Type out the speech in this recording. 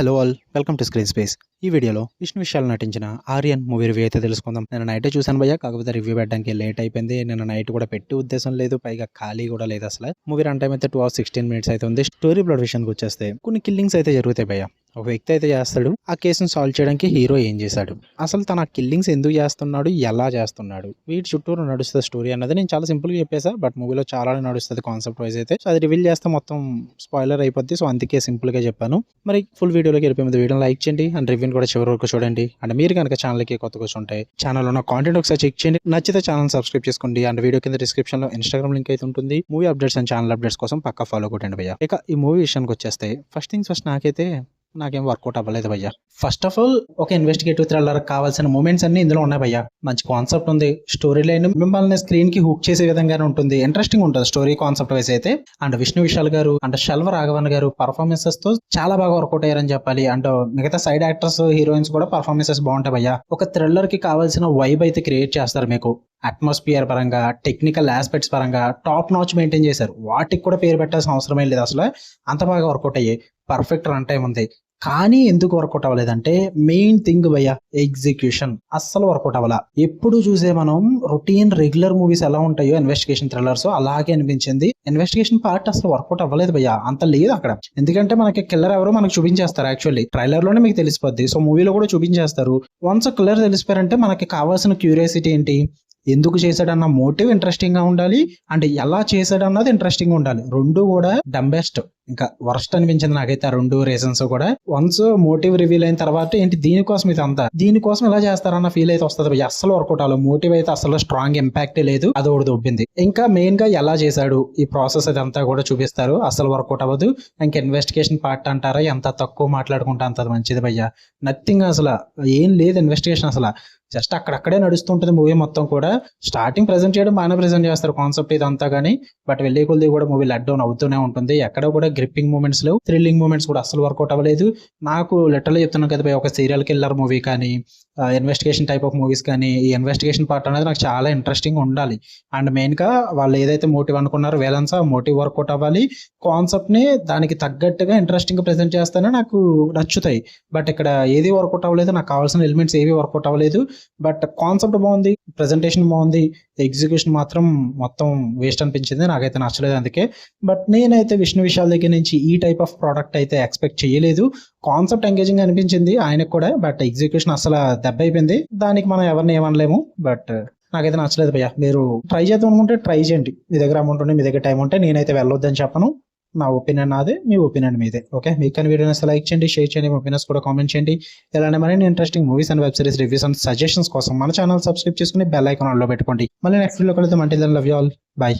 Hello all, welcome to screen space. ఈ వీడియోలో విష్ణు విశాల్ నటించిన ఆర్యన్ మూవీ రివ్యూ అయితే తెలుసుకుందాం. నేను నైట్ చూసాను భయ్య, కాకపోతే రివ్యూ పెట్టడానికి లేట్ అయిపోయింది. నేను నైట్ కూడా పెట్టి ఉద్దేశం లేదు, పైగా ఖాళీ కూడా లేదు. అసలు మూవీ రన్ టైం అయితే 2 hours 16 minutes అయితే ఉంది. స్టోరీ ప్లాట్ విషయానికి వచ్చేస్తే కొన్ని కిల్లింగ్స్ అయితే జరుగుతాయి భయ్య. ఒక వ్యక్తి అయితే చేస్తాడు, ఆ కేసును సాల్వ్ చేయడానికి హీరో ఏం చేశాడు, అసలు తన కిల్లింగ్స్ ఎందుకు చేస్తున్నాడు, ఎలా చేస్తున్నాడు, వీటి చుట్టూరు నడుస్తుంది స్టోరీ అన్నది. నేను చాలా సింపుల్ గా చెప్పేసా, బట్ మూవీలో చాలా నడుస్తుంది కాన్సెప్ట్ వైజ్ అయితే. సో అది రివీల్ చేస్తే మొత్తం స్పాయిలర్ అయిపోద్ది, సో అందుకే సింపుల్ గా చెప్పాను. మరి ఫుల్ వీడియోలోకి వెళ్ళిపోయే ముందు వీడియోని లైక్ చేయండి అండ్ రివ్యూని కూడా చివరి వరకు చూడండి. అండ్ మీరు కనుక ఛానల్కి కొత్తగా వచ్చి ఛానల్లో ఉన్న కాంటెంట్ ఒకసారి చెక్ చేయండి, నచ్చితే ఛానల్ సబ్స్క్రైబ్ చేసుకోండి. అండ్ వీడియో కింద డిస్క్రిప్షన్ లో ఇన్స్టాగ్రామ్ లింక్ అయితే ఉంటుంది. Movie updates and channel updates కోసం పక్కా ఫాలో కొట్టండి భయ్య. ఇక ఈ మూవీ విషయానికి వచ్చేస్తే ఫస్ట్ థింగ్స్ ఫస్ట్, నాకేం వర్కౌట్ అవ్వలేదు భయ్య. ఫస్ట్ ఆఫ్ ఆల్, ఒక ఇన్వెస్టిగేటివ్ థ్రిల్లర్ కావాల్సిన మూమెంట్స్ అన్ని ఇందులో ఉన్నాయి భయ్య. మంచి కాన్సెప్ట్ ఉంది, స్టోరీ లైన్ మిమ్మల్ని స్క్రీన్ కి హుక్ చేసే విధంగానే ఉంటుంది, ఇంట్రెస్టింగ్ ఉంటుంది స్టోరీ కాన్సెప్ట్ వైస్ అయితే. అండ్ విష్ణు విశాల్ గారు అండ్ శల్వ రాఘవన్ గారు పర్ఫార్మెన్సెస్ తో చాలా బాగా వర్కౌట్ అయ్యారని చెప్పాలి. అండ్ మిగతా సైడ్ యాక్టర్స్ హీరోయిన్స్ కూడా పర్ఫార్మెన్సెస్ బాగుంటాయి భయ్య. ఒక థ్రిల్లర్ కి కావాల్సిన వైబ్ అయితే క్రియేట్ చేస్తారు మీకు. అట్మాస్ఫియర్ పరంగా, టెక్నికల్ ఆస్పెక్ట్స్ పరంగా టాప్ నాచ్ మెయింటైన్ చేశారు. వాటికి కూడా పేరు పెట్టాల్సిన అవసరమే లేదు, అసలు అంత బాగా వర్కౌట్ అయ్యాయి. పర్ఫెక్ట్ రన్ టైం ఉంది. కానీ ఎందుకు వర్కౌట్ అవ్వలేదంటే మెయిన్ థింగ్ భయ్య, ఎగ్జిక్యూషన్ అస్సలు వర్కౌట్ అవ్వాల. ఎప్పుడు చూసే మనం రొటీన్ రెగ్యులర్ మూవీస్ ఎలా ఉంటాయో ఇన్వెస్టిగేషన్ థ్రిల్లర్స్ అలాగే అనిపించింది. ఇన్వెస్టిగేషన్ పార్ట్ అసలు వర్కౌట్ అవ్వలేదు భయ్య, అంత లేదు అక్కడ. ఎందుకంటే మనకి కిల్లర్ ఎవరో మనకు చూపించేస్తారు. యాక్చువల్లీ ట్రైలర్ లోనే మీకు తెలిసిపోద్ది, సో మూవీలో కూడా చూపించేస్తారు. వన్స్ కిల్లర్ తెలిసిపోయారంటే మనకి కావాల్సిన క్యూరియాసిటీ ఏంటి, ఎందుకు చేశాడన్న మోటివ్ ఇంట్రెస్టింగ్ గా ఉండాలి, అండ్ ఎలా చేశాడన్నది ఇంట్రెస్టింగ్ గా ఉండాలి. రెండు కూడా డంబెస్ట్, ఇంకా వర్స్ట్ అనిపించింది నాకైతే ఆ రెండు రీజన్స్ కూడా. వన్స్ మోటివ్ రివీల్ అయిన తర్వాత ఏంటి దీనికోసం ఇదంతా, దీనికోసం ఎలా చేస్తారన్న ఫీల్ అయితే వస్తుంది. అస్సలు వర్కౌట్ అవ్వలేదు. మోటివ్ అయితే అసలు స్ట్రాంగ్ ఇంపాక్ట్ లేదు, అది ఒకటి దొబ్బింది. ఇంకా మెయిన్ గా ఎలా చేశాడు ఈ ప్రాసెస్ అదంతా కూడా చూపిస్తారు, అసలు వర్కౌట్ అవ్వదు. ఇంకా ఇన్వెస్టిగేషన్ పార్ట్ అంటారా, ఎంత తక్కువ మాట్లాడుకుంటే అంత మంచిది భయ్య. నథింగ్, అసలు ఏం లేదు ఇన్వెస్టిగేషన్. అసలు జస్ట్ అక్కడక్కడే నడుస్తుంటుంది మూవీ మొత్తం కూడా. స్టార్టింగ్ ప్రెజెంట్ చేయడం బాగానే ప్రెజెంట్ చేస్తారు కాన్సెప్ట్ ఇదంతా కానీ, బట్ వెళ్ళే కొద్ది కూడా మూవీ లెట్ డౌన్ అవుతూనే ఉంటుంది. ఎక్కడ కూడా గ్రిప్పింగ్ మూమెంట్స్ లేవు, థ్రిల్లింగ్ మూమెంట్స్ కూడా అసలు వర్కౌట్ అవ్వలేదు. నాకు లిటరల్లీ చెప్తున్నాను కదా, ఒక సీరియల్ కిల్లర్ మూవీ కానీ, ఇన్వెస్టిగేషన్ టైప్ ఆఫ్ మూవీస్ కానీ, ఈ ఇన్వెస్టిగేషన్ పార్ట్ అనేది నాకు చాలా ఇంట్రెస్టింగ్ ఉండాలి. అండ్ మెయిన్ గా వాళ్ళు ఏదైతే మోటివ్ అనుకున్నారో వేలన్స్, ఆ మోటివ్ వర్కౌట్ అవ్వాలి. కాన్సెప్ట్ ని దానికి తగ్గట్టుగా ఇంట్రెస్టింగ్ గా ప్రెజెంట్ చేస్తేనే నాకు నచ్చుతాయి. బట్ ఇక్కడ ఏది వర్కౌట్ అవ్వలేదు, నాకు కావాల్సిన ఎలిమెంట్స్ ఏవి వర్కౌట్ అవ్వలేదు. బట్ కాన్సెప్ట్ బాగుంది, ప్రెజెంటేషన్ బాగుంది, ఎగ్జిక్యూషన్ మాత్రం మొత్తం వేస్ట్ అనిపించింది, నాకైతే నచ్చలేదు అందుకే. బట్ నేనైతే విష్ణు విశాల్ దగ్గర నుంచి ఈ టైప్ ఆఫ్ ప్రోడక్ట్ అయితే ఎక్స్పెక్ట్ చేయలేదు. కాన్సెప్ట్ ఎంగేజింగ్ అనిపించింది ఆయనకు కూడా, బట్ ఎగ్జిక్యూషన్ అసలు దెబ్బ అయిపోయింది. దానికి మనం ఎవరిని ఏమనలేము. బట్ నాకైతే నచ్చలేదు భయ్య. మీరు ట్రై చేద్దాం అనుకుంటే ట్రై చేయండి, మీ దగ్గర అమౌంట్ ఉంటే, మీ దగ్గర టైం ఉంటే. నేనైతే వెళ్ళొద్దని చెప్పను, నా ఒపీనియన్ నాదే, మీ ఒపీనియన్ మీదే. ఓకే, మీకు కానీ వీడియోని లైక్ చేయండి, షేర్ చేయండి, మీ ఒపీనియన్స్ కూడా కామెంట్ చేయండి. ఇలానే మరిన్ని interesting movies and web series reviews and suggestions కోసం మన ఛానల్ సబ్స్క్రైబ్ చేసుకుని బెల్ ఐకాన్ ఆన్లో పెట్టుకోండి. మళ్ళీ నెక్స్ట్ వీడియో కలుద్దాం. Until then love you all, by.